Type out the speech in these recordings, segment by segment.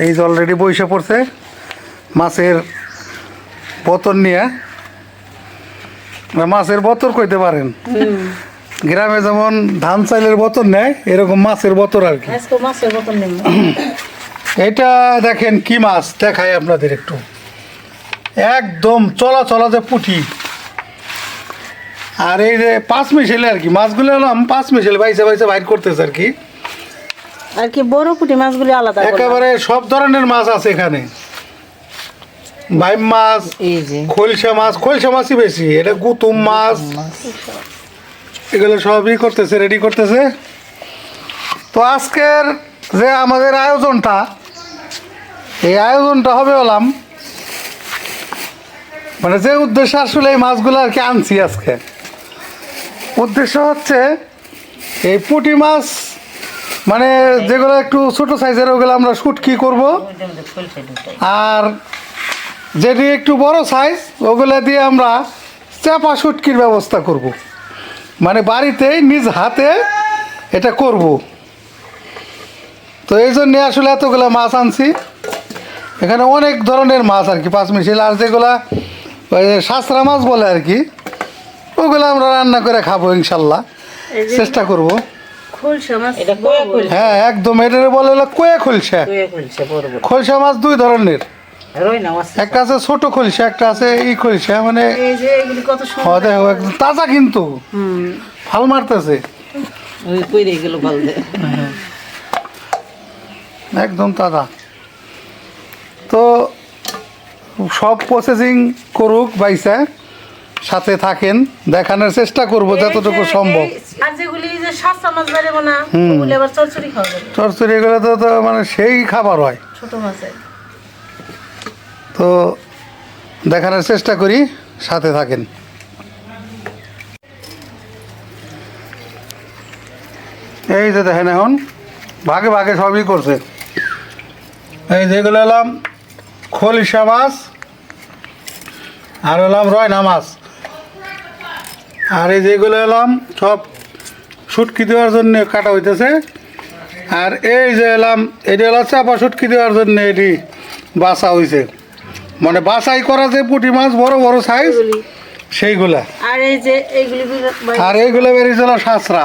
এই যে অলরেডি বইসে পড়ছে মাছের বোতল নিয়ে। মাছের বোতল কইতে পারেন, গ্রামে যেমন ধান চাইলের বোতল নেয় এরকম মাছের বোতল আর কি। মাছের বোতল নেই। এটা দেখেন কি মাছ দেখাই আপনাদের একটু, একদম চলা চলা যে পুঁটি। আর এই যে 5 মিশেলে আর কি মাছগুলো এলাম 5 মিশেলে বাইসে বাইসে বাইর করতেছে আর কি। আর কি বড় পুঁটি মাছগুলি আলাদা একেবারে সব ধরনের মাছ আছে এখানে, বাইম মাছ, এই যে খলসা মাছ, খলসা মাছই বেশি, এটা গুতুম মাছ, এগুলো সবই করতেছে, রেডি করতেছে। তো আজকের যে আমাদের আয়োজনটা, এই আয়োজনটা হবে হলাম মানে যে উদ্দেশ্যে আসলে এই মাছগুলো আর কি আনছি আজকে, উদ্দেশ্য হচ্ছে এই পুঁটি মাছ মানে যেগুলো একটু ছোট সাইজের ওগুলো আমরা শুটকি করব, আর যেটি একটু বড় সাইজ ওগুলো দিয়ে আমরা চাপা শুটকির ব্যবস্থা করব, মানে বাড়িতেই নিজ হাতে এটা করব। তো এই জন্যে আসলে এতগুলো মাছ আনছি। এখানে অনেক ধরনের মাছ আর কি 5 মিশাল, আর যেগুলা ওই সাঁচরা মাছ বলে আর কি, ওগুলো আমরা রান্না করে খাবো ইনশাল্লাহ, চেষ্টা করব। হ্যাঁ একদম, এটা বলে হলো কোয়া খলসা। খলসা মাছ 2 ধরনের, একটা আছে ছোট খলসা, একটা আছে এই খলসা, মানে দেখো একদম তাজা কিন্তু ফাল মারতেছে একদম তাজা। তো সব প্রসেসিং করুক বাইসা, সাথে থাকেন, দেখানোর চেষ্টা করব যতটুকু সম্ভব। আর যেগুলি যে সাঁচরা মাছ বাইরে না ওগুলি আবার চরচড়ি খাওয়া যাবে, চরচড়ি এগুলো তো মানে সেই খাবার হয় ছোট মাছের। তো দেখানোর চেষ্টা করি, সাথে থাকেন। এই যে দেখেন এখন ভাগে ভাগে সবই করছে। এই যেগুলো এলাম খলিশা মাছ, আর এলাম রয়না মাছ, আর এই যেগুলো এলাম সব শুটকি দেওয়ার জন্য কাটা হইতেছে। আর এই যে এলাম এটি হলো চাপা শুটকি দেওয়ার জন্য এটি বাছা হয়েছে, মানে বাছাই করা যে পুঁটি মাছ বড় বড় সাইজ সেইগুলা। আর এই যে এইগুলি আর এইগুলো বেরিয়েছিল সাঁচরা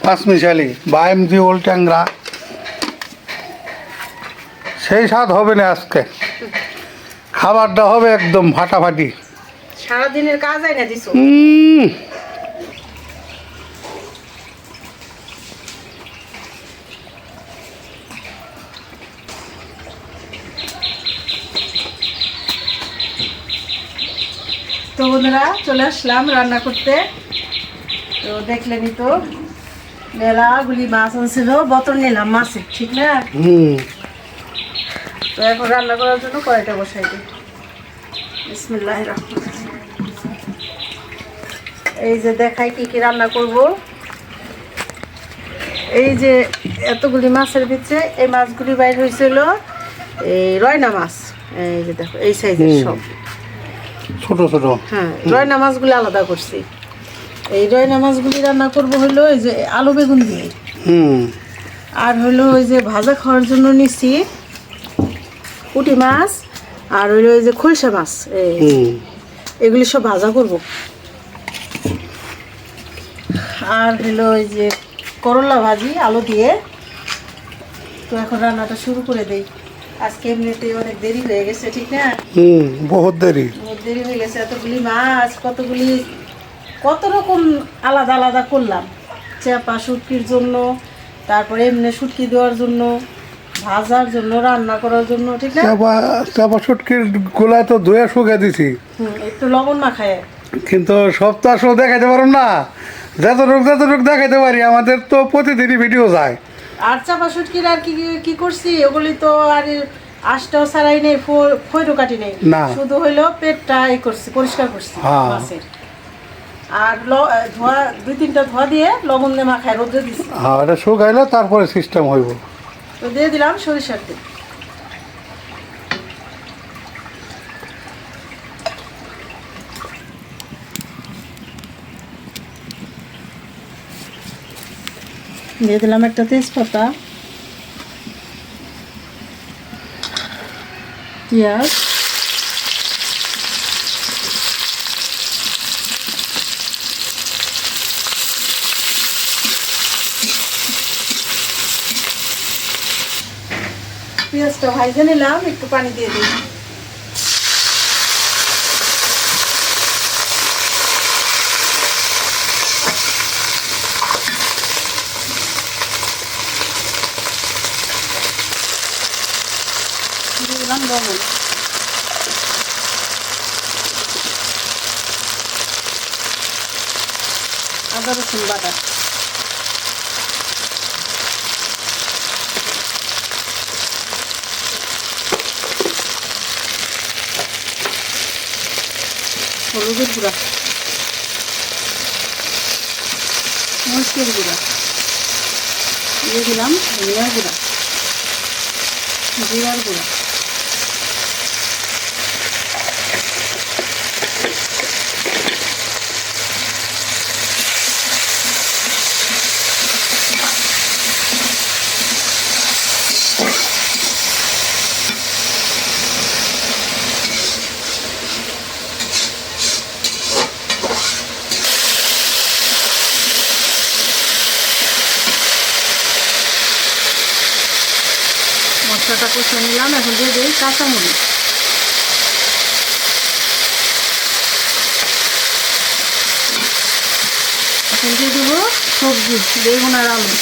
5 মিশালি বাইম জিওল ট্যাংরা, সেই স্বাদ হবে না আজকে, খাবারটা হবে একদম ফাটাফাটি। সারাদিনের কাজ আইনা দিছো। তো বন্ধুরা চলে আসলাম রান্না করতে। তো দেখলেনি তো মেলাগুলি মাছ আনছিল, বোতল নিলাম মাছের, ঠিক না? তো এখন রান্না করার জন্য কড়াইটা বসাই দিই। বিসমিল্লাহির রহমানির রহিম। এই যে দেখাই কি কি রান্না করব। এই যে এতগুলি মাছের ভিতরে এই মাছগুলি বাইর হয়েছিল এই রয়না মাছ, এই যে দেখো এই সাইজের সব ছোট ছোট। হ্যাঁ, রয়না মাছগুলি আলাদা করছি। এই রয়না মাছগুলি রান্না করব হলো এই যে আলু বেগুন দিয়ে, আর হলো ওই যে ভাজা খাওয়ার জন্য নিছি পুঁটি মাছ, আর হইলো ওই যে খলসা মাছ, এগুলি সব ভাজা করব। আর হলো ওই যে করলা ভাজি আলু দিয়ে। তো এখন রান্নাটা শুরু করে দেই। আজকে এমনিতে অনেক দেরি হয়ে গেছে, ঠিক না? বহুত দেরি হয়ে গেছে। এতগুলি মাছ, কত রকম আলাদা আলাদা করলাম, চাপা শুটকির জন্য, তারপরে এমনি শুটকি দেওয়ার জন্য, ভাজার জন্য, রান্না করার জন্য, ঠিক না? চাপা শুটকির গোলায় তো ধুয়ে শুকিয়ে দিছি, একটু লবণ মাখায়, কিন্তু সব তো আসলে দেখাইতে পারলাম না, যতটুক দেখাইতে পারি। আমাদের তো প্রতিদিনই ভিডিও যায়। আর চাপা শুটকির আর কি কি করছি, ওগুলি তো আর আঁশটাও ছাড়াই নেই, ফয়রও কাটি নেই, শুধু হইলো পেটটা করছি, পরিষ্কার করছি মাছের। আর ধোয়া 2-3টা ধোয়া দিয়ে লবণ দিয়ে মাখায় রোদে দিচ্ছি। হ্যাঁ, এটা শুকাইলে তারপরে সিস্টেম হইব। তো দিয়ে দিলাম সরিষার তেল। দিয়ে দিলাম একটা তেজপাতা, পেঁয়াজ, পেঁয়াজটা ভাজে নিলাম, একটু পানি দিয়ে দিই। দিলাম লবণ, আদা রসুন বাটা, হলুদের গুঁড়া, মরিচের গুঁড়া, দিয়ে দিলাম ধনিয়ার গুঁড়া, জিরার গুঁড়া, মশলাটা কষে নিলাম। এখন দিয়ে দিই কাঁচামরিচ, এখন দিয়ে দেবো সবজি, বেগুন আর আলু।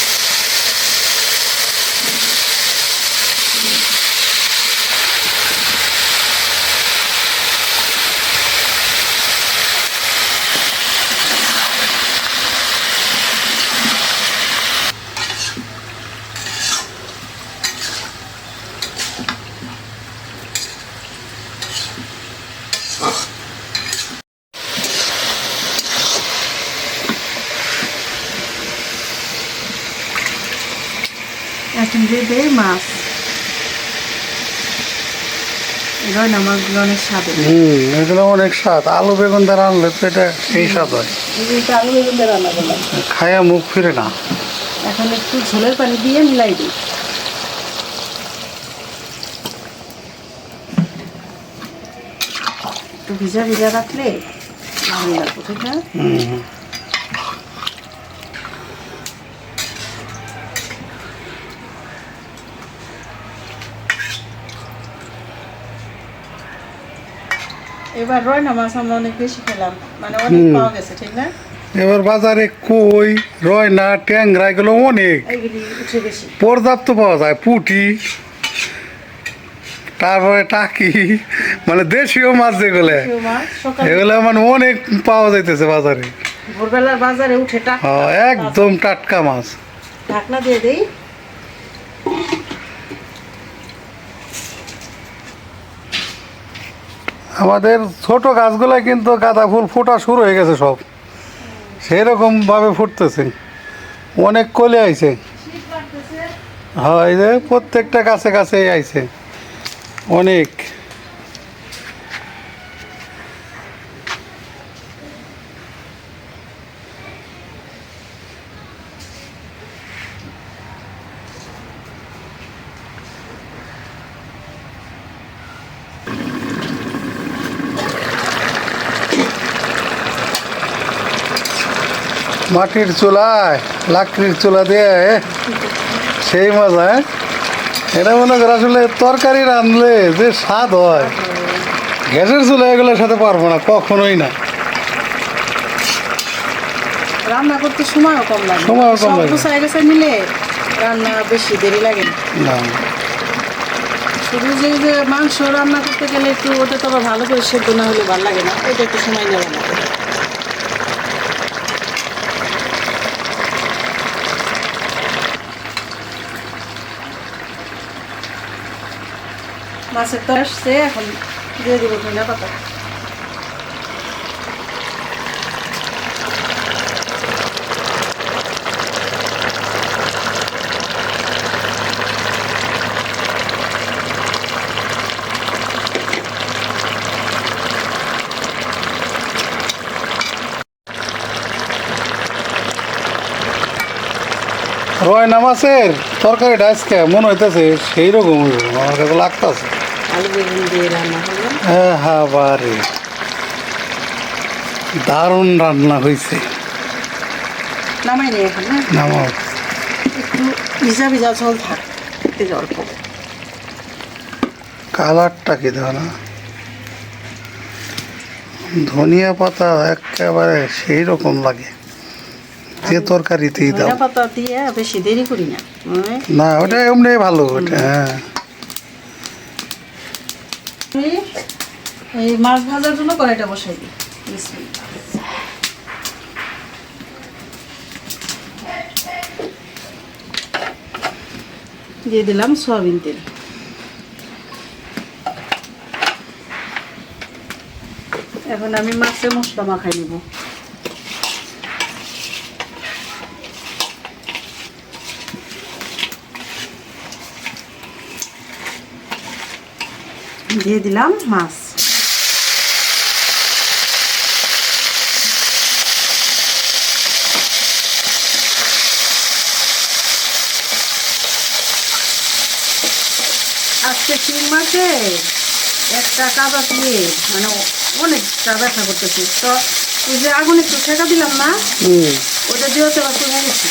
এখন দিয়ে দেই মাছ, রয়না মাছগুলো অনেক স্বাদ। এগুলো অনেক স্বাদ, আলু বেগুন দিয়ে রান্নলে তো এটা সেই স্বাদ হয়, এটা আলু বেগুন দিয়ে রান্না করলাম। খায়া মুখ ফিরে না। এখন একটু ঝোলের পানি দিয়ে মিলাই দিই। একটু ভিজা ভিজা রাখলে ভালো লাগবে, ঠিক না? এবার রয়না মাছ আমরা অনেক বেশি খেলাম, মানে অনেক পাওয়া গেছে, ঠিক না? এবার বাজারে কই রয়না ট্যাংরা এগুলো অনেক এইগুলি উঠে বেশি পর্যাপ্ত পাওয়া যায়, পুঁটি, তারপরে টাকি, মানে দেশীয় মাছ যেগুলো, কেউ মাছ সকালে এগুলো মানে অনেক পাওয়া যাইতেছে বাজারে। ভোরবেলার বাজারে উঠে টাটকা, একদম টাটকা মাছ। ঢাকনা দিয়ে দেই। আমাদের ছোট গাছগুলো কিন্তু গাঁদা ফুল ফোটা শুরু হয়ে গেছে, সব সেরকম ভাবে ফুটতেছে, অনেক কলে আইছে। হয় যে প্রত্যেকটা গাছে গাছে আইছে অনেক। মাটির চুলায় লাকড়ির চুলা দিয়ে সেই মজা, এটা মনে করে আসলে তরকারি রাঁধলে যে স্বাদ হয়, গ্যাসের চুলা এগুলোর সাথে পারবো না, কখনোই না। রান্না করতে সময়ও কম লাগে, সময়ও কম লাগে। গুছাই গেছে নিলে রান্না বেশি দেরি লাগে না। না, শুধু যে মাংস রান্না করতে গেলে একটু ওটা তো আবার ভালো করে সেদ্ধ না হলে ভালো লাগে না, এটা একটু সময় নেওয়া লাগে। মাছের তো আসছে, এখন দিয়ে দিব ধনিয়া পাতা। রয়না মাছের তরকারিটা আজকে মনে হইতেছে সেই রকম আমার কাছে লাগতেছে। আলু বেগুন দিয়ে রান্না হলো। হ্যাঁ বারে দারুণ রান্না হয়েছে। নামাই নেই এখন না, নামাও। একটু ভিজা ভিজা ঝোল থাক, এই যে অল্প। কালারটা কি দাও না, ধনিয়া পাতা একেবারে সেই রকম লাগে যে তরকারিতেই দাও। ধনিয়া পাতা দিয়ে বেশি দেরি করি না, না ওটা এমনি ভালো ওটা। হ্যাঁ আমি এই মাছ ভাজার জন্য কড়াইটা বসাই দিই। বিসমিল্লাহ। দিয়ে দিলাম সয়াবিন তেল। এখন আমি মাছে মশলা মাখাই নিব। দিয়ে দিলাম মাছ। আজকে 3 মাসে একটা কাদা দিয়ে মানে অনেকটা ব্যথা করতেছি, তো ওই যে আগুন একটু ঠেকা দিলাম না, ওটা দিয়ে তো আবার চলে গেছি।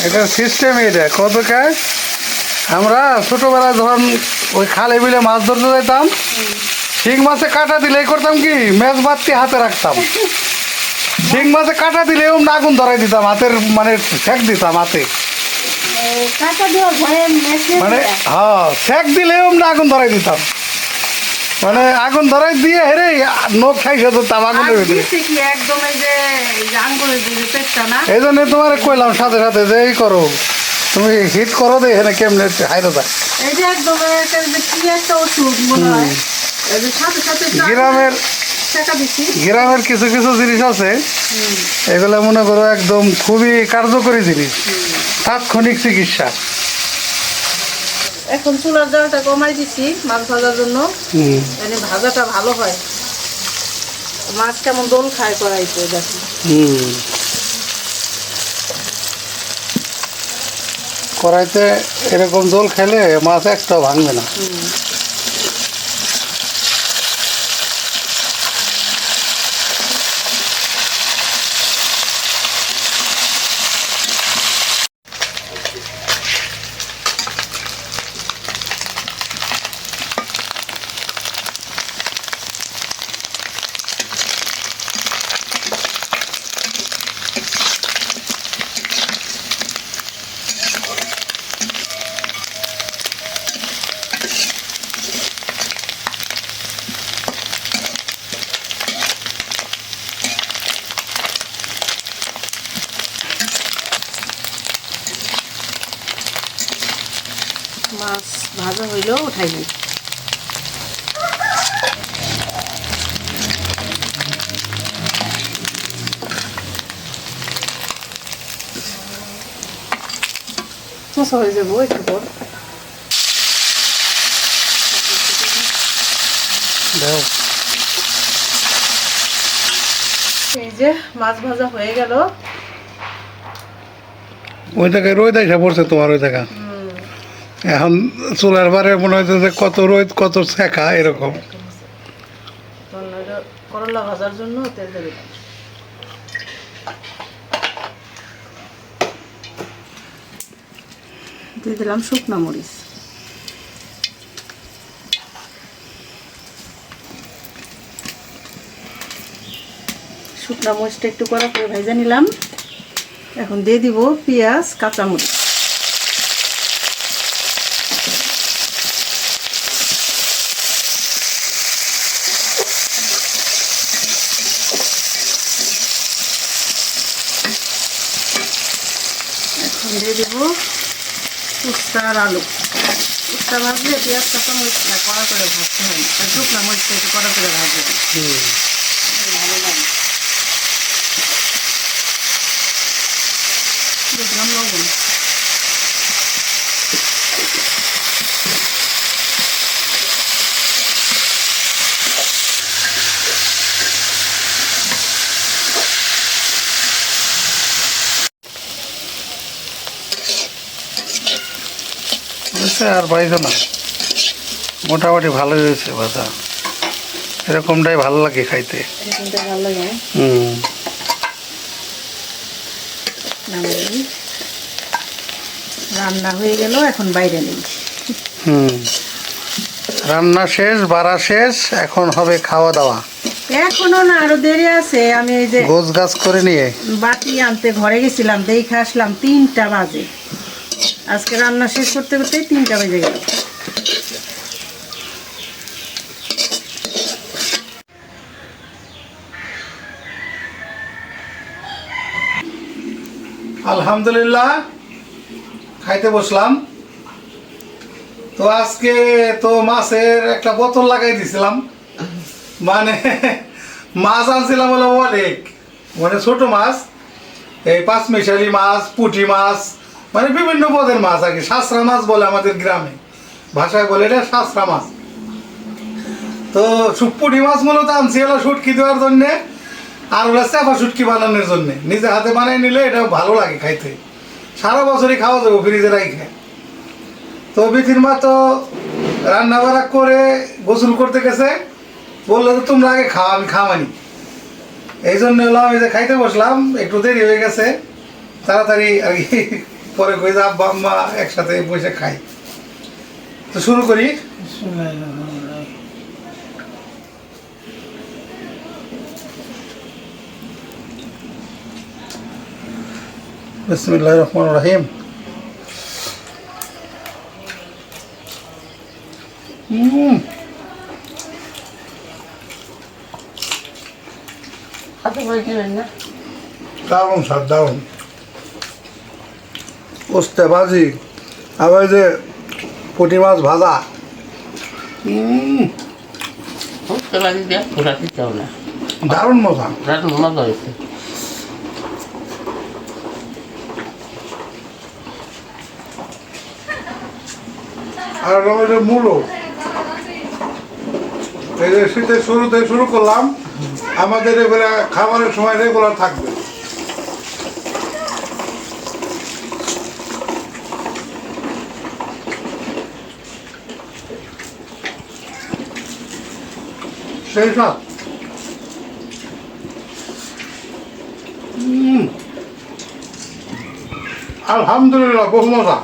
এটা সিস্টেম, এটা কত কাজ। আমরা ছোটবেলায় যখন ওই খালে বিলে মাছ ধরতে যেতাম, শিং মাছে কাটা দিলে করতাম কি, মেজ বাতি হাতে রাখতাম, শিং মাছে কাটা দিলে আগুন ধরাই দিতাম হাতের, মানে সেক দিতাম হাতে, কাঁচা দেওয়া ভয়ে মানে হ্যাঁ সেক দিলে আগুন ধরাই দিতাম, মানে আগুন ধরাই দিয়ে হেরে নখ খাইছে ধরতাম আগুনের ভিতরে। একদম এই যে আঙ্গুলের যে পেটটা না, এই জন্য তোমার কইলাম সাথে সাথে যে এই করো, তুমি হিট করো দে এখানে কেমনে হাইরে যায়। এই যে একদম একটা যে কি একটা ওষুধ মনে হয়, এই যে সাথে সাথে গ্রামের টাকা দিচ্ছি। গ্রামের কিছু কিছু জিনিস আছে, এগুলো মনে করো একদম খুবই কার্যকরী জিনিস, তাৎক্ষণিক চিকিৎসা। এখন চুলার জালটা কমাই দিছি মাছ ভাজার জন্য, মানে ভাজাটা ভালো হয়। মাছ কেমন দোল খায় কড়াইতে দেখুন। কড়াইতে এরকম জল খেলে মাছ একটাও ভাঙবে না। মাছ ভাজা হইলেও উঠাই দিই। মশা হয়ে যাবো একটু পর। দাও। এই যে মাছ ভাজা হয়ে গেল। ওই জায়গায় রোদ এসে পড়ছে তোমার ওই জায়গা, এখন চুলার বারে মনে হচ্ছে যে কত রোদ কত শেখা এরকম। করলা ভাজার জন্য তেল দিয়ে দিলাম। দিয়ে দিলাম শুকনো মরিচ। শুকনো মরিচটা একটু কড়া করে ভেজে নিলাম। এখন দিয়ে দিব পেঁয়াজ কাঁচামরিচ। এখন দিয়ে দেব উস্তা আর আলু। উস্তা ভাজলে পেঁয়াজ কাঁচামরিচটা কড়া করে ভাজতে হয়, আর শুকনো মরিচটা একটু কড়া করে ভাজতে হয়, ভালো লাগে। দেখলাম লবণ। আর বাইরে না মোটামুটি ভালোই হয়েছে ভাজা, এরকমটাই ভালো লাগে খাইতে। এরকমটা ভালো লাগে। হুম, নামাই। রান্না হয়ে গেল, এখন বাইরে নেই। হুম, রান্না শেষ, বাড়া শেষ, এখন হবে খাওয়া দাওয়া। এখনো না, আরো দেরি আছে। আমি এই যে গোছ গাছ করে নিয়ে বাটি আনতে ঘরে গেছিলাম, দেখে আসলাম 3টা বাজে। আজকে রান্না শেষ করতে করতেই 3টা বেজে গেল। আলহামদুলিল্লাহ খাইতে বসলাম। তো আজকে তো মাছের একটা বোতল লাগাই দিছিলাম, মানে মাছ আনছিলাম হলো অনেক, মানে ছোট মাছ, এই পাঁচমিশালি মাছ, পুঁটি মাছ, মানে বিভিন্ন পদের মাছ আর কি। শাঁসরা মাছ বলে আমাদের গ্রামে ভাষায় বলে, এটা শাঁসরা মাছ। তো পুঁটি মাছ মূলত আনছি হলো শুটকি দেওয়ার জন্যে, আর ওরা চাপা শুটকি বানানোর জন্যে। নিজে হাতে বানিয়ে নিলে এটা ভালো লাগে খাইতে, সারা বছরই খাওয়া যাবে ফ্রিজে রাখে। তো বিথির মা তো রান্না বাড়া করে গোসল করতে গেছে, বললো তো তোমরা আগে খাও, আমি খাওয়ানি। এই জন্য হলো আমি যে খাইতে বসলাম, একটু দেরি হয়ে গেছে, তাড়াতাড়ি আর কি পরে কই যে আব্বা আম্মা একসাথে বসে খাই। তো শুরু করি। বিসমিল্লাহির রহমানির রহিম। দারুণ স্বাদ, দারুণ। উস্তে ভাজি, আবার যে পুঁটি মাছ ভাজা, দারুণ মজা। আর রয়েছে মূলো, এই যে শীতের শুরুতে শুরু করলাম, আমাদের এবারে খাবারের সময় রেগুলার থাকবে। সেই সব আলহামদুলিল্লাহ, বহু মজা।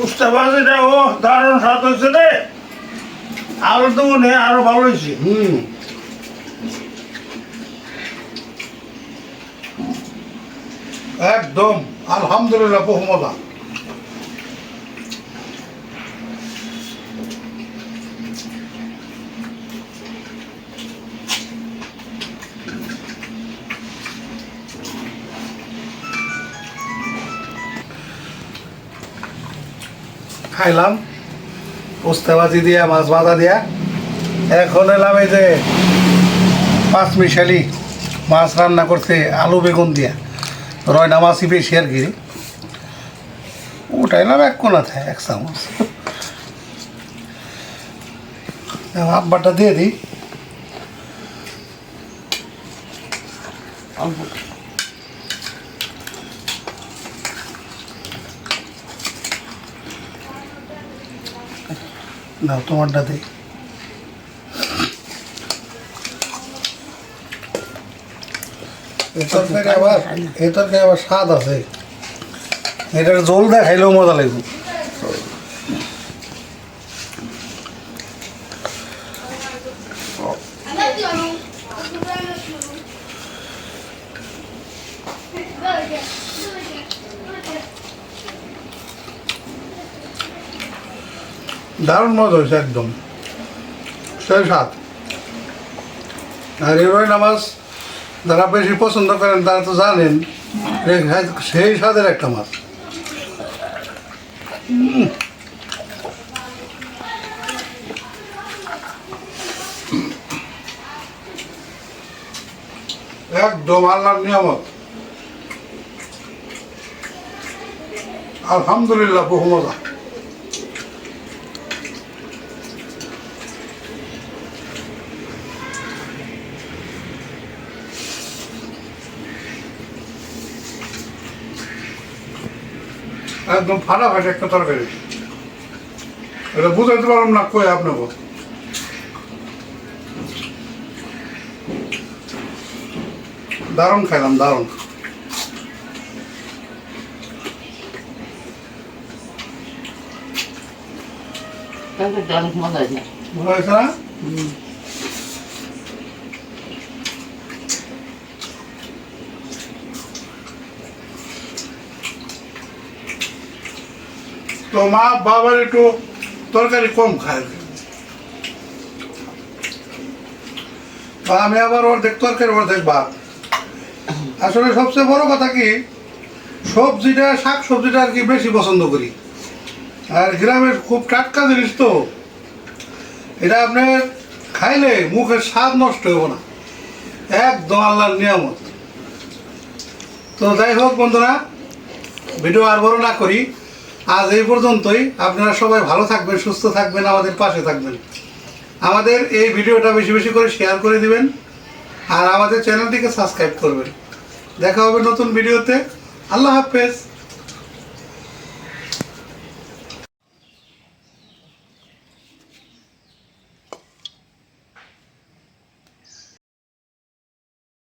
উস্তা ভাজিটা ও দারুণ স্বাদ হয়েছে রে, আরো তো মনে হয় আরো ভালো হয়েছে। একদম আলহামদুলিল্লাহ, বহু মজা। খাইলাম উস্তে ভাজি দিয়া, মাছ ভাজা দিয়া। এখন এলাম এই যে পাঁচমিশালি মাছ রান্না করছে আলু বেগুন দিয়া, রয়না মাছই বেশি আর কি। উঠাইলাম এক কোনাতে 1 চামচ, আব্বারটা দিয়ে দিই। দাও তোমারটা দিই। এ তরকারি আবার স্বাদ আছে, এটার জল দেখাইলেও মজা লাগবে। দারুণ মজা হয়েছে, একদম সেই স্বাদ। আর এরই নামাজ যারা বেশি পছন্দ করেন তারা তো জানেন সেই স্বাদের একটা মাছ। একদম আল্লাহর নিয়ামত, আলহামদুলিল্লাহ, বহু মজা। একদম ফাটাফাটি একটা তরকারি। এটা বুঝাইতে পারলাম না কই আপনাকে। দারুণ খাইলাম, দারুণ। অনেক মজা হয়েছে। ভালো হয়েছে না? তো মা বাবার একটু তরকারি কম খায়, বা আমি আবার অর্ধেক তরকারি অর্ধেক ভাত। আসলে সবচেয়ে বড় কথা কি, সবজিটা শাক সবজিটা আর কি বেশি পছন্দ করি। আর গ্রামের খুব টাটকা জিনিস তো, এটা আপনি খাইলে মুখের স্বাদ নষ্ট হইব না, একদম আল্লাহর নিয়ামত। তো যাই হোক বন্ধুরা, ভিডিও আর বড় না করি, আজ এই পর্যন্তই। আপনারা সবাই ভালো থাকবেন, সুস্থ থাকবেন, আমাদের পাশে থাকবেন। আমাদের এই ভিডিওটা বেশি বেশি করে শেয়ার করে দিবেন, আর আমাদের চ্যানেলটিকে সাবস্ক্রাইব করবেন। দেখা হবে নতুন ভিডিওতে। আল্লাহ হাফেজ।